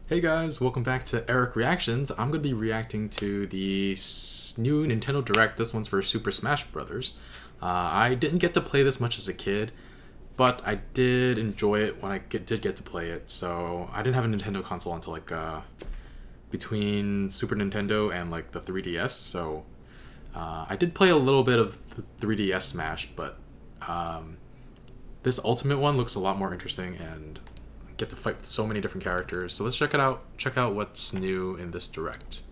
Hey guys, welcome back to Eric Reactions. I'm going to be reacting to the new Nintendo Direct. This one's for Super Smash Bros. I didn't get to play this much as a kid, but I did enjoy it when I did get to play it. So I didn't have a Nintendo console until like between Super Nintendo and like the 3DS. So I did play a little bit of the 3DS Smash, but this Ultimate one looks a lot more interesting and get to fight with so many different characters. So let's check it out. Check out what's new in this Direct.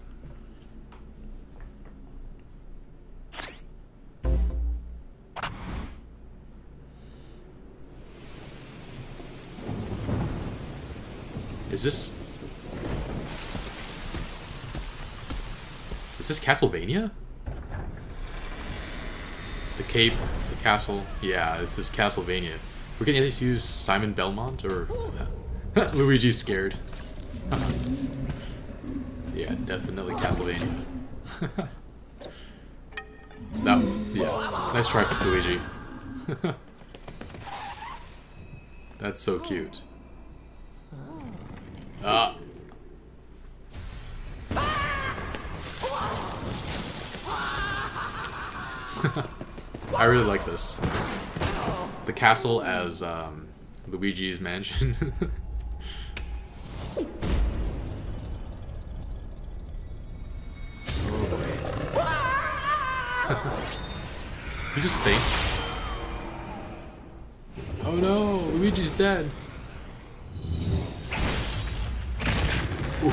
Is this Castlevania? The cape, the castle. Yeah, this is Castlevania. We're gonna just use Simon Belmont or Luigi's scared. Yeah, definitely Castlevania. Yeah, nice try with Luigi. That's so cute. I really like this. The castle as Luigi's mansion. Oh boy. He just faints. Oh no, Luigi's dead. Ooh.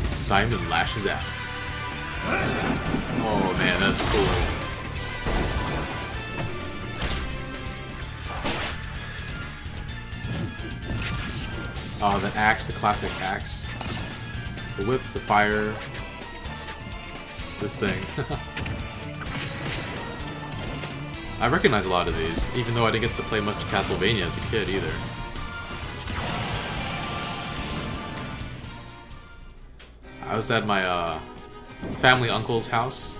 Simon lashes out. Oh man, that's cool. Oh, the axe, the classic axe. The whip, the fire. This thing. I recognize a lot of these, even though I didn't get to play much Castlevania as a kid either. I was at my family uncle's house.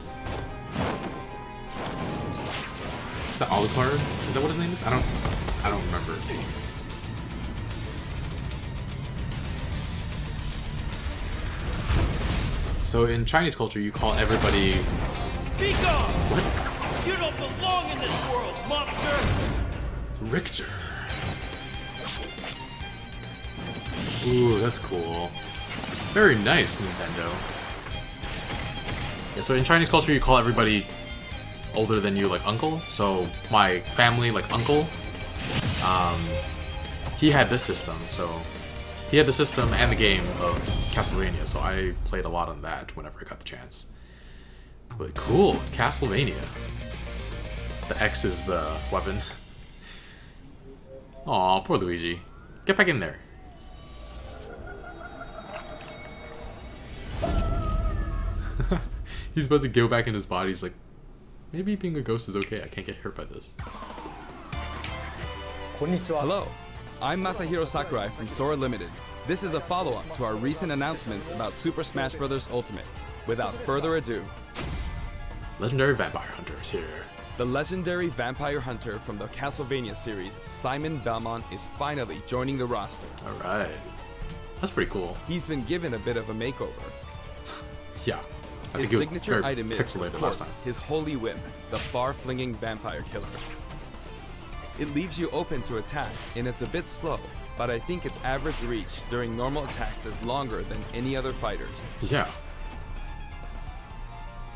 Is that Alucard? Is that what his name is? I don't remember. So in Chinese culture, you call everybody. Be gone! What? You don't belong in this world, monster! Richter. Ooh, that's cool. Very nice, Nintendo. Yeah, so in Chinese culture, you call everybody older than you, like, uncle. So my family, like, uncle, he had this system. So he had the system and the game of Castlevania. So I played a lot on that whenever I got the chance. But cool, Castlevania. The X is the weapon. Aw, poor Luigi. Get back in there. He's about to go back in his body. He's like, maybe being a ghost is okay. I can't get hurt by this. Hello, I'm Masahiro Sakurai from Sora Limited. This is a follow-up to our recent announcements about Super Smash Bros. Ultimate. Without further ado, Legendary Vampire Hunter is here. the legendary vampire hunter from the Castlevania series, Simon Belmont, is finally joining the roster. Alright. That's pretty cool. He's been given a bit of a makeover. Yeah. I His think signature item is, pixelated of last course, time. his holy whip, the far-flinging vampire killer. It leaves you open to attack, and it's a bit slow, but I think its average reach during normal attacks is longer than any other fighter's. Yeah.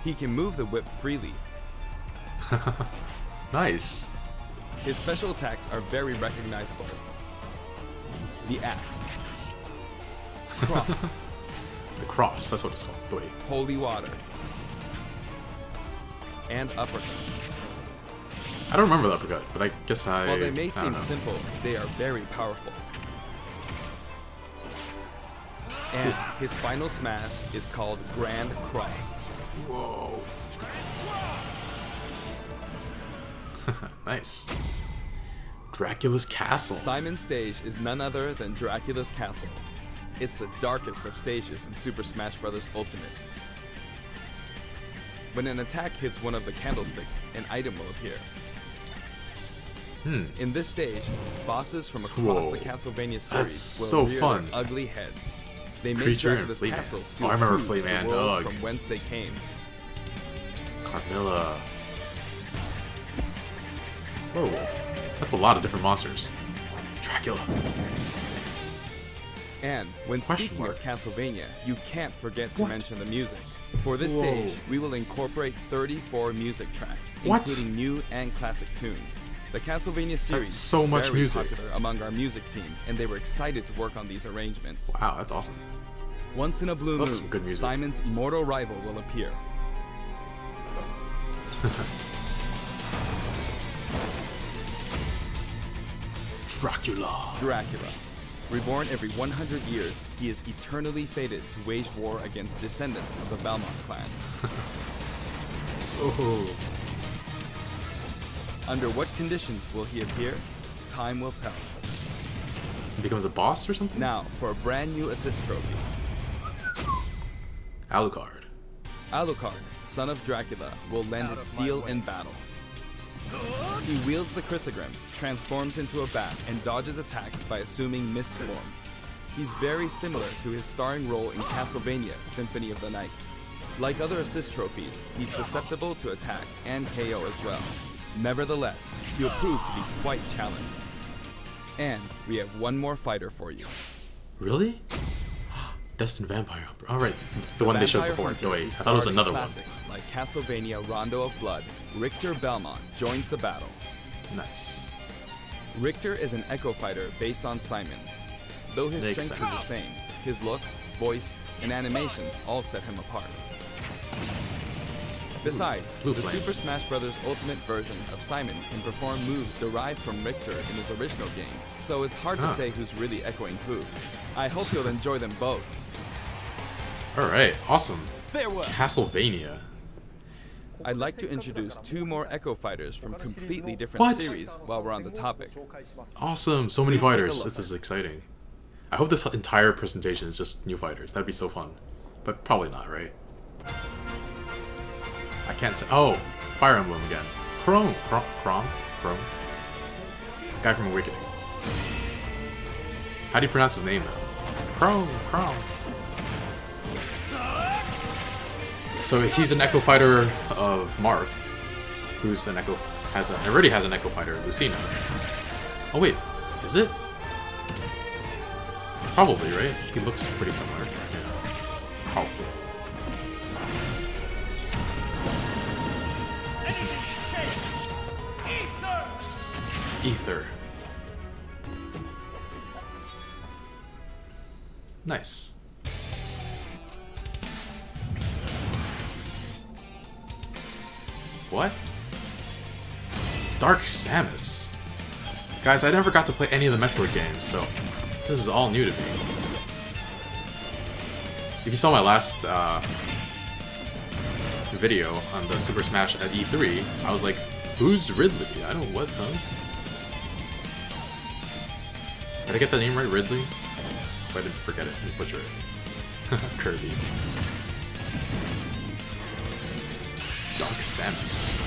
He can move the whip freely. Nice. His special attacks are very recognizable. The axe. Cross. The cross, that's what it's called. Wait. Holy water. And uppercut. I don't remember the uppercut, but I guess While they may I don't seem know. simple, they are very powerful. And his final smash is called Grand Cross. Whoa. Nice. Dracula's Castle. Simon's stage is none other than Dracula's Castle. It's the darkest of stages in Super Smash Bros. Ultimate. When an attack hits one of the candlesticks, an item will appear. In this stage, bosses from across the Castlevania series will rear their ugly heads. They make Dracula's castle feel true to the world from whence they came. Carmilla. Whoa, that's a lot of different monsters. Dracula. And when speaking of Castlevania, you can't forget to mention the music. For this stage, we will incorporate 34 music tracks, including new and classic tunes. The Castlevania series is very popular among our music team, and they were excited to work on these arrangements. Wow, that's awesome. Once in a blue moon, Simon's immortal rival will appear. Dracula. Reborn every 100 years, he is eternally fated to wage war against descendants of the Belmont clan. Under what conditions will he appear? Time will tell. He becomes a boss or something? Now, for a brand new assist trophy. Alucard. Alucard, son of Dracula, will lend his steel in battle. He wields the Chrysogrim, transforms into a bat, and dodges attacks by assuming mist form. He's very similar to his starring role in Castlevania Symphony of the Night. Like other assist trophies, he's susceptible to attack and KO as well. Nevertheless, he'll prove to be quite challenging. And we have one more fighter for you. Really? Destined Vampire. Alright, the one they showed before. No, wait, I thought it was another one. Classics like Castlevania Rondo of Blood, Richter Belmont joins the battle. Nice. Richter is an Echo Fighter based on Simon. Though his strength is the same, his look, voice, and animations all set him apart. Besides, the Super Smash Bros. Ultimate version of Simon can perform moves derived from Richter in his original games, so it's hard to say who's really echoing who. I hope you'll enjoy them both. Alright, awesome. Farewell. Castlevania. I'd like to introduce two more Echo Fighters from completely different series while we're on the topic. Awesome, so many fighters. This is exciting. I hope this entire presentation is just new fighters. That'd be so fun. But probably not, right? I can't say. Oh, Fire Emblem again. Chrome. Guy from Awakening. How do you pronounce his name though? Chrome. So he's an Echo Fighter of Marth, who's an Echo already has an Echo Fighter, Lucina. Oh wait, is it? Probably, right? He looks pretty similar. Yeah. Probably. Ether. Nice. What? Dark Samus. Guys, I never got to play any of the Metroid games, so this is all new to me. If you saw my last video on the Super Smash at E3, I was like, who's Ridley? I don't what, huh? Did I get the name right, Ridley? If I didn't forget it and butcher it. Kirby. Dark Samus.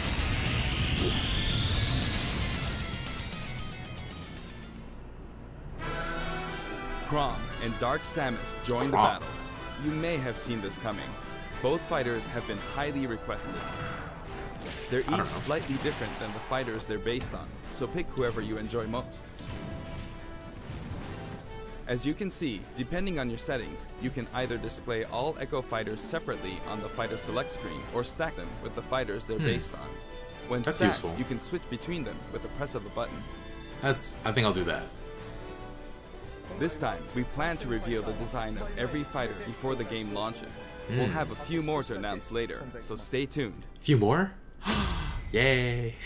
Chrom and Dark Samus join the battle. You may have seen this coming. Both fighters have been highly requested. They're each slightly different than the fighters they're based on, so pick whoever you enjoy most. As you can see, depending on your settings, you can either display all Echo Fighters separately on the Fighter Select screen or stack them with the fighters they're based on. When stacked, you can switch between them with the press of a button. I think I'll do that. This time, we plan to reveal the design of every fighter before the game launches. We'll have a few more to announce later, so stay tuned. Few more? Yay!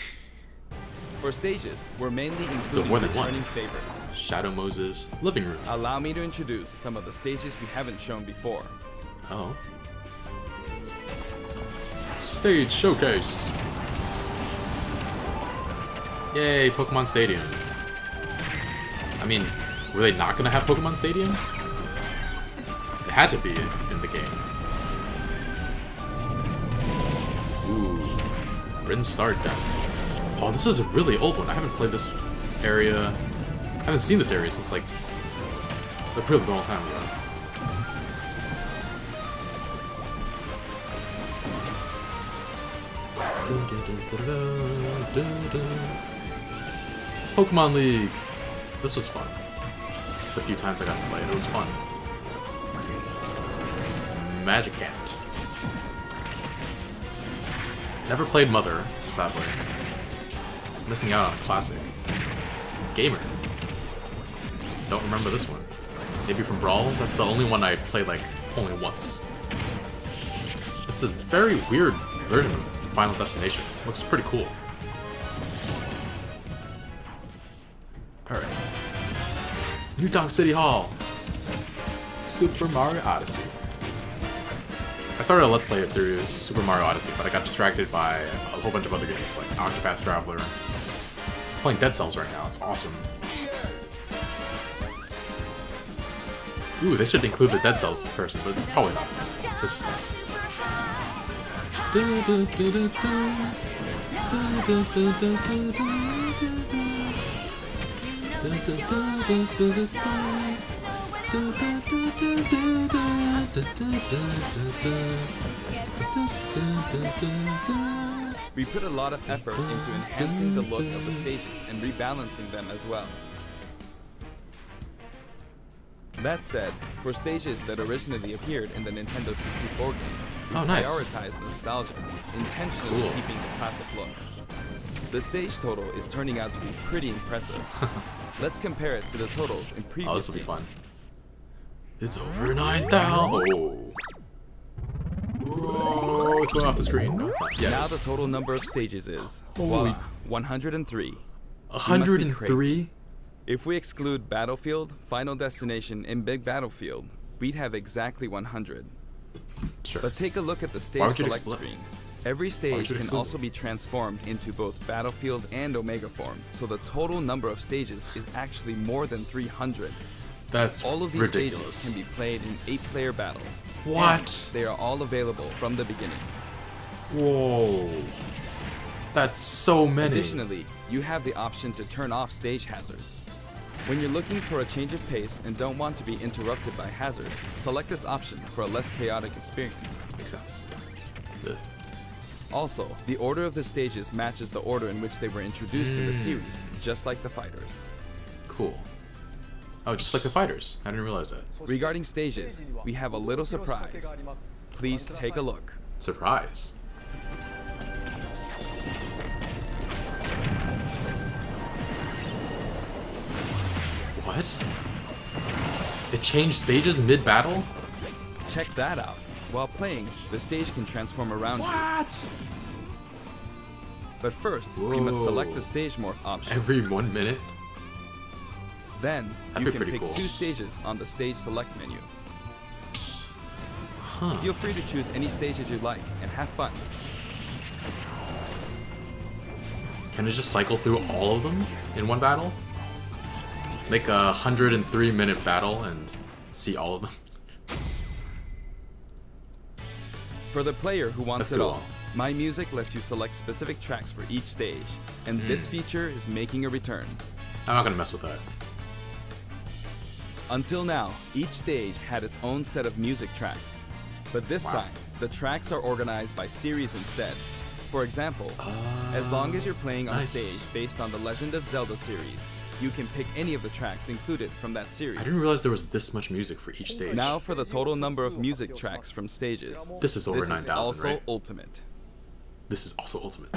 For stages, we're mainly including returning favorites. Shadow Moses, Living Room. Allow me to introduce some of the stages we haven't shown before. Oh. Stage Showcase. Yay, Pokemon Stadium. I mean, were they not gonna have Pokemon Stadium? It had to be in the game. Rin Star Depths. Oh, this is a really old one. I haven't played this area. I haven't seen this area since like a really long time ago. Pokemon League. This was fun. The few times I got to play it, it was fun. Magicant. Never played Mother, sadly. Missing out on a classic. Gamer. Don't remember this one. Maybe from Brawl? That's the only one I played like only once. This is a very weird version of Final Destination. Looks pretty cool. Alright. New Donk City Hall. Super Mario Odyssey. I started a Let's Play through Super Mario Odyssey, but I got distracted by a whole bunch of other games like Octopath Traveler. I'm playing Dead Cells right now, it's awesome. Ooh, they should include the Dead Cells person, but probably not. Just... We put a lot of effort into enhancing the look of the stages and rebalancing them as well. That said, for stages that originally appeared in the Nintendo 64 game, we prioritized nostalgia, intentionally keeping the classic look. The stage total is turning out to be pretty impressive. Let's compare it to the totals in previous games. Oh, this will be fun. It's over 9,000! Oh. Whoa, it's going off the screen. No, it's not. Yes. Now the total number of stages is, voila, 103. 103? If we exclude Battlefield, Final Destination, and Big Battlefield, we'd have exactly 100. Sure. But take a look at the stage select screen. Every stage can also be transformed into both Battlefield and Omega forms, so the total number of stages is actually more than 300. That's all of these ridiculous. Stages can be played in 8-player battles. What? And they are all available from the beginning. Whoa. That's so many. Additionally, you have the option to turn off stage hazards. When you're looking for a change of pace and don't want to be interrupted by hazards, select this option for a less chaotic experience. Makes sense. Also, the order of the stages matches the order in which they were introduced in the series, just like the fighters. Cool. Oh, just like the fighters. I didn't realize that. Regarding stages, we have a little surprise. Please take a look. Surprise. What? It changed stages mid-battle? Check that out. While playing, the stage can transform around you. What? But first, we must select the stage morph option. Every 1 minute? Then, you can pick 2 stages on the stage select menu. Feel free to choose any stages you like and have fun. Can I just cycle through all of them in one battle? Make a 103-minute battle and see all of them? For the player who wants it all, My Music lets you select specific tracks for each stage, and this feature is making a return. I'm not gonna mess with that. Until now, each stage had its own set of music tracks, but this time, the tracks are organized by series instead. For example, as long as you're playing on a stage based on the Legend of Zelda series, you can pick any of the tracks included from that series. I didn't realize there was this much music for each stage. Now for the total number of music tracks from stages. This is over 9,000, right? This is also Ultimate. This is also Ultimate.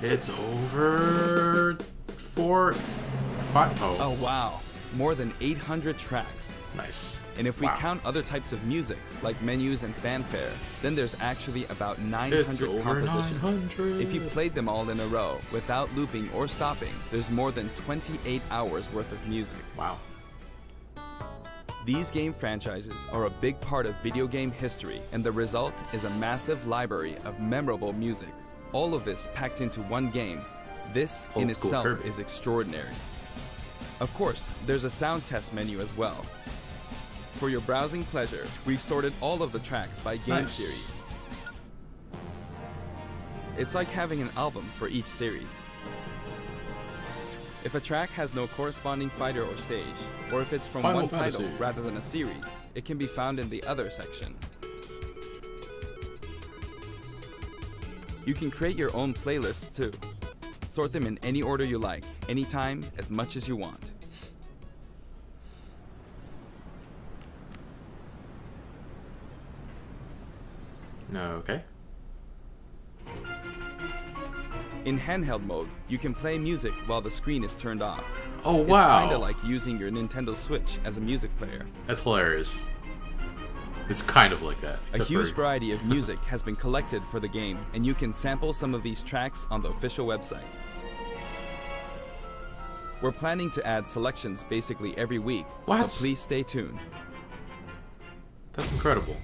It's over 4, 5. Oh wow, more than 800 tracks. Nice. And if we count other types of music, like menus and fanfare, then there's actually about 900 compositions. 900. If you played them all in a row, without looping or stopping, there's more than 28 hours worth of music. Wow. These game franchises are a big part of video game history, and the result is a massive library of memorable music. All of this packed into one game. This in itself is extraordinary. Of course, there's a sound test menu as well. For your browsing pleasure, we've sorted all of the tracks by game series. It's like having an album for each series. If a track has no corresponding fighter or stage, or if it's from Final one Fantasy. title rather than a series, it can be found in the Other section. You can create your own playlists too. Sort them in any order you like, anytime, as much as you want. Okay. In handheld mode, you can play music while the screen is turned off. Oh It's wow. kinda like using your Nintendo Switch as a music player. That's hilarious. It's kind of like that. A except huge for- variety of music has been collected for the game, and you can sample some of these tracks on the official website. We're planning to add selections basically every week, What? so please stay tuned. That's incredible.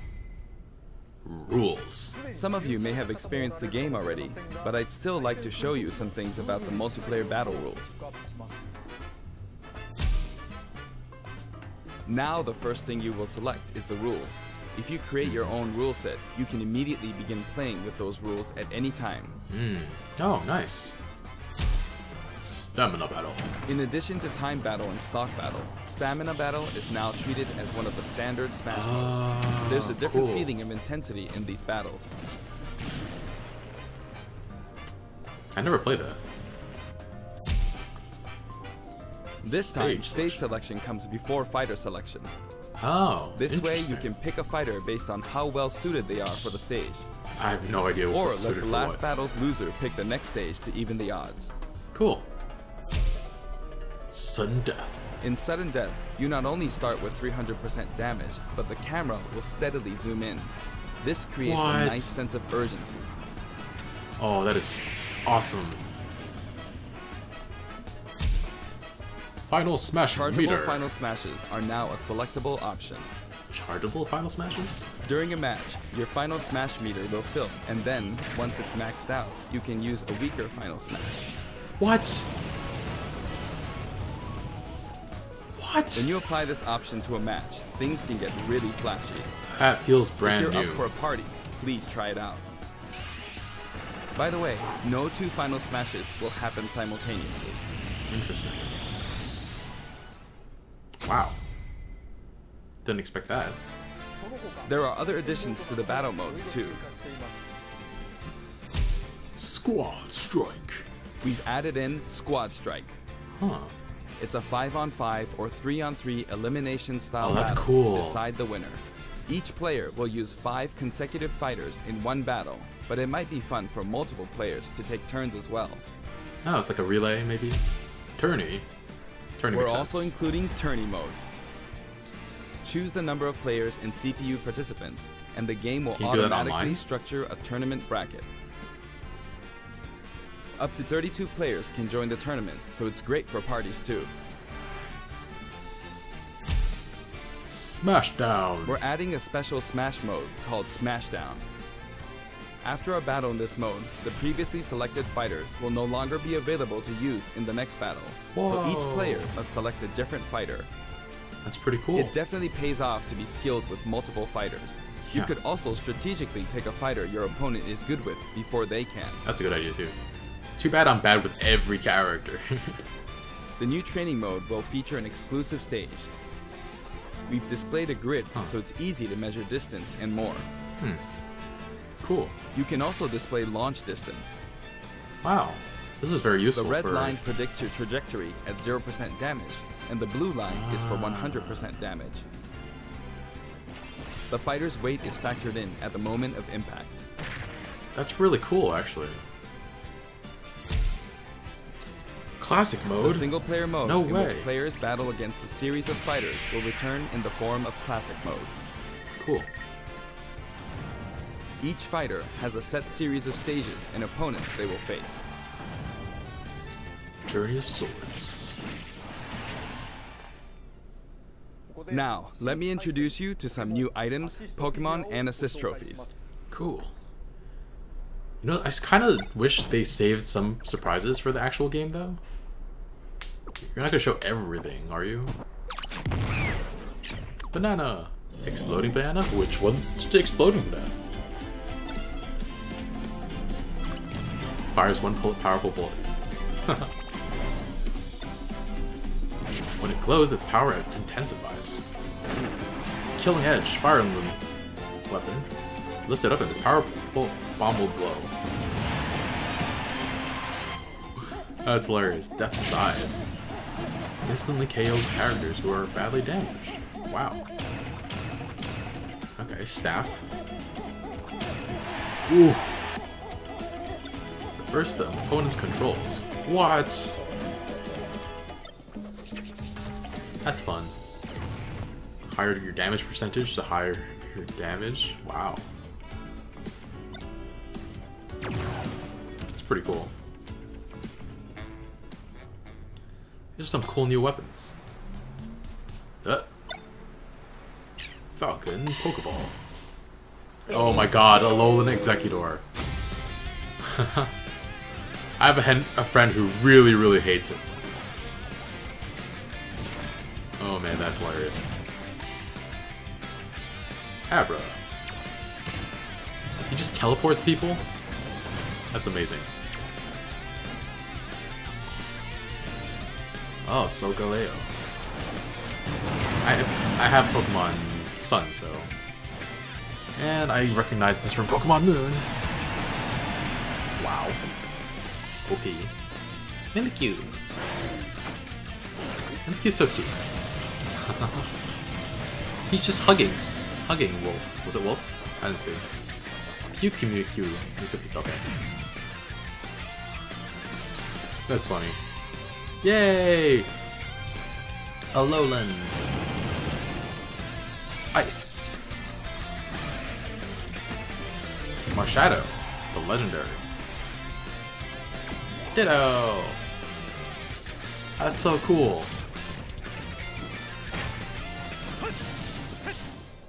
Rules. Some of you may have experienced the game already, but I'd still like to show you some things about the multiplayer battle rules. Now the first thing you will select is the rules. If you create your own rule set, you can immediately begin playing with those rules at any time. Oh, nice. Stamina battle. In addition to time battle and stock battle, stamina battle is now treated as one of the standard Smash modes. There's a different cool. feeling of intensity in these battles. I never played that. This time, Stage stage selection comes before fighter selection. Oh, This way, you interesting. can pick a fighter based on how well suited they are for the stage. I have no idea what Or that's let suited the for last what. battle's loser pick the next stage to even the odds. Cool. Sudden death. In sudden death, you not only start with 300% damage, but the camera will steadily zoom in. This creates What? a nice sense of urgency. Oh, that is awesome. Final smash Chargeable meter. final smashes are now a selectable option. Chargeable final smashes? During a match, your final smash meter will fill, and then, once it's maxed out, you can use a weaker final smash. What? What? When you apply this option to a match, things can get really flashy. That feels brand If you're new. up for a party, please try it out. By the way, no two final smashes will happen simultaneously. Interesting. Wow. Didn't expect that. There are other additions to the battle modes too. Squad strike. We've added in Squad Strike. Huh. It's a 5-on-5 or 3-on-3 elimination style Oh, that's battle cool. to decide the winner. Each player will use 5 consecutive fighters in one battle, but it might be fun for multiple players to take turns as well. Oh, it's like a relay, maybe? Tourney. Tourney We're makes also sense. including tourney mode. Choose the number of players and CPU participants, and the game will Can you do that automatically online? structure a tournament bracket. Up to 32 players can join the tournament, so it's great for parties too. Smashdown. We're adding a special Smash mode called Smashdown. After a battle in this mode, the previously selected fighters will no longer be available to use in the next battle, so each Whoa. player must select a different fighter. That's pretty cool. It definitely pays off to be skilled with multiple fighters. You Yeah. could also strategically pick a fighter your opponent is good with before they can. That's a good idea too. Too bad I'm bad with every character. The new training mode will feature an exclusive stage. We've displayed a grid so it's easy to measure distance and more. Cool. You can also display launch distance. Wow. This is very The useful red for... line predicts your trajectory at 0% damage, and the blue line is for 100% damage. The fighter's weight is factored in at the moment of impact. That's really cool, actually. Classic The mode? single-player mode No in way. which players battle against a series of fighters will return in the form of classic mode. Cool. Each fighter has a set series of stages and opponents they will face. Journey of Swords. Now, let me introduce you to some new items, Pokemon, and assist trophies. Cool. You know, I kind of wish they saved some surprises for the actual game, though. You're not gonna show everything, are you? Banana. Exploding banana? Which one's the exploding banana? fires one powerful bullet. When it glows, its power intensifies. Killing Edge, Fire Emblem weapon. Lift it up and its powerful bomb will blow. That's hilarious. Death's Side. Instantly KOs characters who are badly damaged. Wow. Okay, Staff. Ooh. Reverse the opponent's controls. What? That's fun. The higher your damage percentage, the higher your damage. Wow. It's pretty cool. There's some cool new weapons. Falcon Pokeball. Oh my god, Alolan Executor. I have a friend who really hates it. Oh man, that's hilarious. Abra. He just teleports people? That's amazing. Oh, Solgaleo. I have Pokemon Sun, so... And I recognize this from Pokemon Moon. Wow. OP. Mimikyu. Mimikyu's so cute. He's just hugging Wolf. Was it Wolf? I didn't see. Mimikyu. Okay. That's funny. Yay! Alolans. Ice. Marshadow, the legendary. Ditto! That's so cool.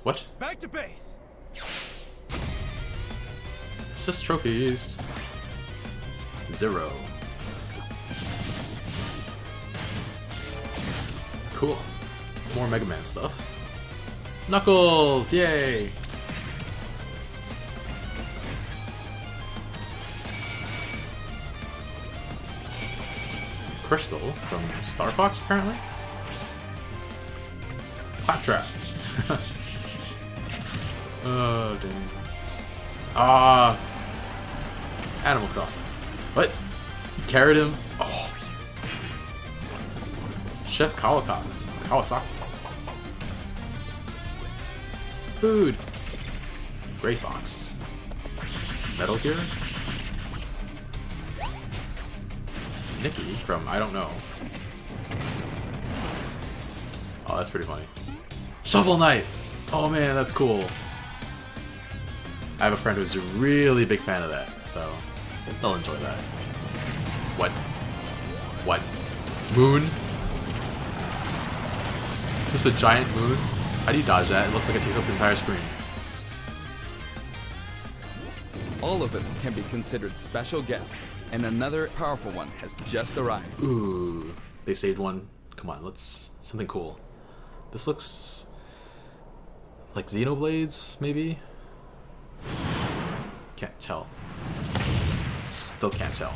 What? Back to base. It's just trophies. 0. Cool. More Mega Man stuff. Knuckles! Yay! Crystal from Star Fox, apparently? Claptrap! Oh, dang. Ah! Animal Crossing. What? You carried him? Oh! Chef Kawasaki. Food. Gray Fox. Metal Gear. Nikki from I don't know. Oh, that's pretty funny. Shovel Knight. Oh man, that's cool. I have a friend who's a really big fan of that, so they'll enjoy that. What? What? Moon? Just a giant moon? How do you dodge that? It looks like it takes up the entire screen. All of them can be considered special guests, and another powerful one has just arrived. Ooh, they saved one. Come on, let's... something cool. This looks... like Xenoblades, maybe? Can't tell. Still can't tell.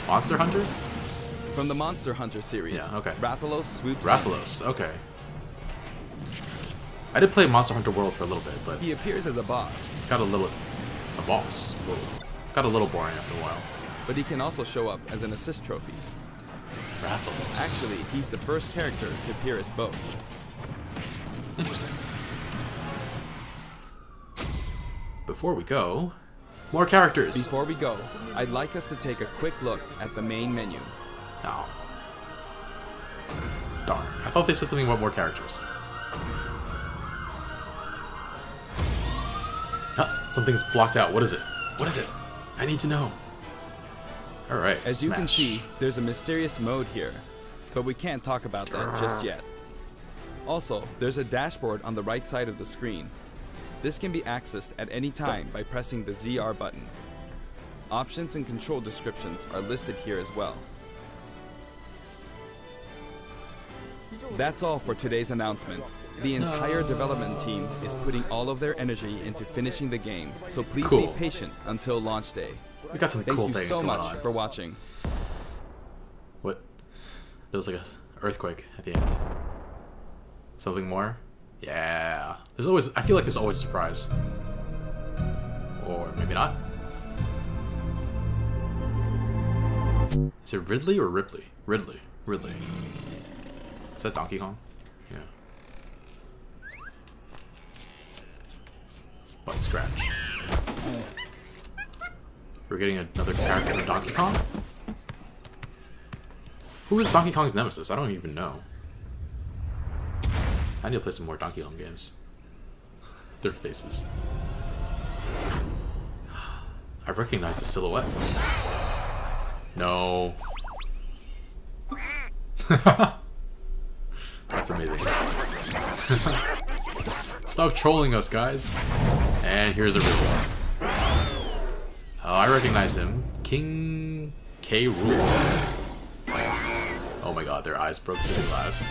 Monster Hunter? From the Monster Hunter series, Yeah, okay. Rathalos swoops Rathalos, okay. I did play Monster Hunter World for a little bit, but... He appears as a boss, got a little... a boss. Whoa. Got a little boring after a while. but he can also show up as an assist trophy. Rathalos. Actually, he's the first character to appear as both. Interesting. Before we go... more characters! Before we go, I'd like us to take a quick look at the main menu. Oh. Darn. I thought they said something about more characters. Something's blocked out. What is it? What is it? I need to know. Alright, As you can Smash. see, there's a mysterious mode here, but we can't talk about that just yet. Also, there's a dashboard on the right side of the screen. This can be accessed at any time by pressing the ZR button. Options and control descriptions are listed here as well. That's all for today's announcement. The entire development team is putting all of their energy into finishing the game, so please Cool. be patient until launch day. We got some Thank cool you things so going much on. for watching. What? There was like a earthquake at the end. Something more? Yeah. There's always. I feel like there's always a surprise. Or maybe not. Is it Ridley or Ripley? Ridley. Ridley. Is that Donkey Kong? Yeah. Butt scratch. We're getting another character from Donkey Kong? Who is Donkey Kong's nemesis? I don't even know. I need to play some more Donkey Kong games. Their faces. I recognize the silhouette. No. That's amazing. Stop trolling us, guys. And here's a real one. Oh, I recognize him. King K. Rool. Oh my god, their eyes broke through the glass.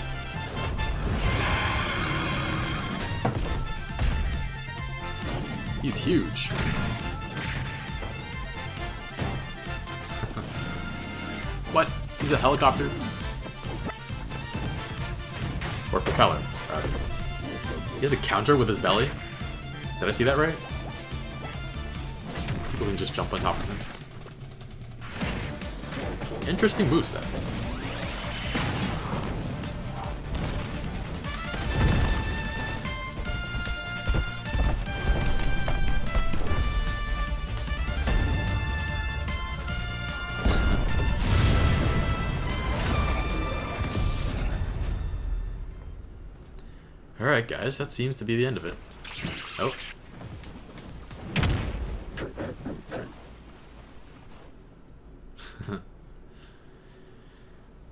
He's huge. What? He's a helicopter? Or propeller, rather. He has a counter with his belly? Did I see that right? People can just jump on top of him. Interesting moveset. Alright guys, that seems to be the end of it. Oh.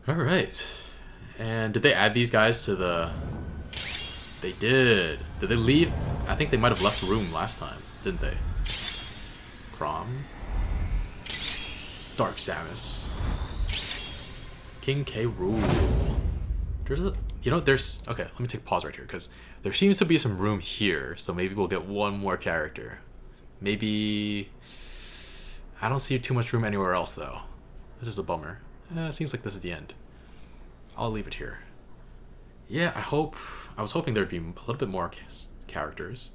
Alright. And did they add these guys to the... They did. Did they leave? I think they might have left the room last time, didn't they? Crom. Dark Samus. King K. Rool. There's a... You know, there's... Okay, let me take a pause right here, because there seems to be some room here, so maybe we'll get one more character. Maybe... I don't see too much room anywhere else, though. This is a bummer. It seems like this is the end. I'll leave it here. Yeah, I was hoping there'd be a little bit more characters.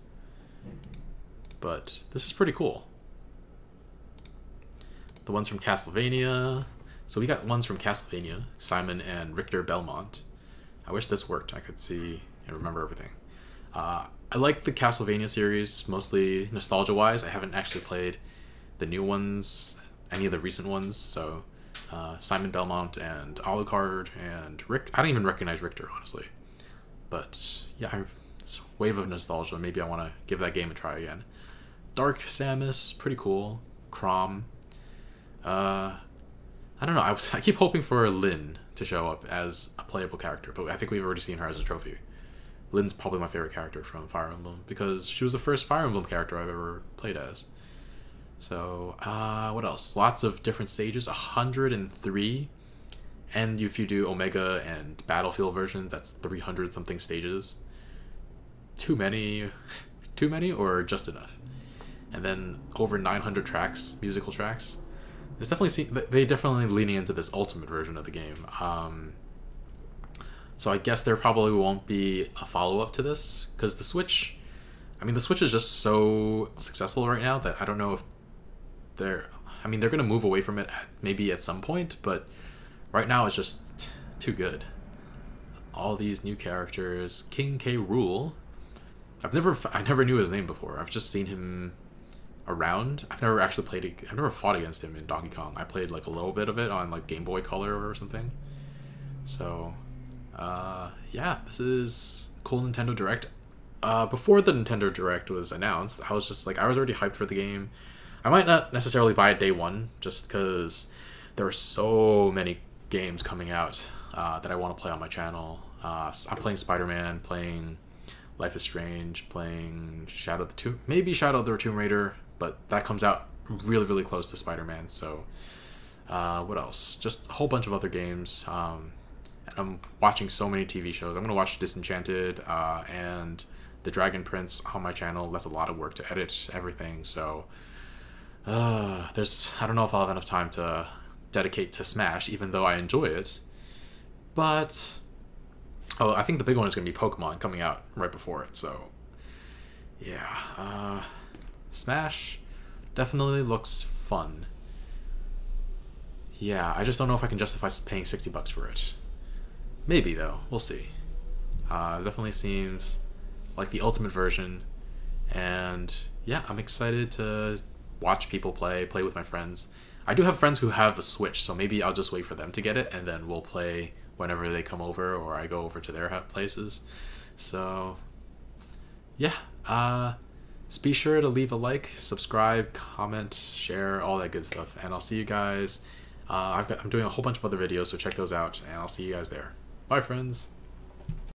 But this is pretty cool. The ones from Castlevania. So we got ones from Castlevania, Simon and Richter Belmont. I wish this worked. I could see and remember everything. I like the Castlevania series, mostly nostalgia-wise. I haven't actually played the new ones, any of the recent ones. So Simon Belmont and Alucard and Rick. I don't even recognize Richter, honestly. But yeah, it's a wave of nostalgia. Maybe I want to give that game a try again. Dark Samus, pretty cool. Crom. I don't know. I keep hoping for Lynn to show up as a playable character, but I think we've already seen her as a trophy. Lynn's probably my favorite character from Fire Emblem because she was the first Fire Emblem character I've ever played as. So, what else? Lots of different stages, 103. And if you do Omega and Battlefield versions, that's 300 something stages. Too many or just enough? And then over 900 tracks, musical tracks. It's definitely they definitely leaning into this ultimate version of the game. So I guess there probably won't be a follow-up to this because the Switch is just so successful right now that I don't know if they're going to move away from it maybe at some point, but right now it's just too good. All these new characters. King K. Rool. I never knew his name before. I've just seen him around. I've never actually I've never fought against him in Donkey Kong. I played like a little bit of it on like Game Boy Color or something. So, yeah, this is cool Nintendo Direct. Before the Nintendo Direct was announced, I was just like, I was already hyped for the game. I might not necessarily buy it day one, just because there are so many games coming out that I want to play on my channel. I'm playing Spider-Man, playing Life is Strange, playing Shadow of the Tomb Raider, but that comes out really, really close to Spider-Man, so what else? Just a whole bunch of other games, and I'm watching so many TV shows. I'm going to watch Disenchanted and The Dragon Prince on my channel. That's a lot of work to edit everything, so I don't know if I'll have enough time to dedicate to Smash, even though I enjoy it. But oh, I think the big one is gonna be Pokemon coming out right before it. So yeah, Smash definitely looks fun. Yeah, I just don't know if I can justify paying $60 for it. Maybe though, we'll see. It definitely seems like the ultimate version, and yeah, I'm excited to watch people play with my friends. I do have friends who have a Switch, so maybe I'll just wait for them to get it, and then we'll play whenever they come over, or I go over to their places. So yeah, just be sure to leave a like, subscribe, comment, share, all that good stuff, and I'll see you guys. I'm doing a whole bunch of other videos, so check those out, and I'll see you guys there. Bye, friends.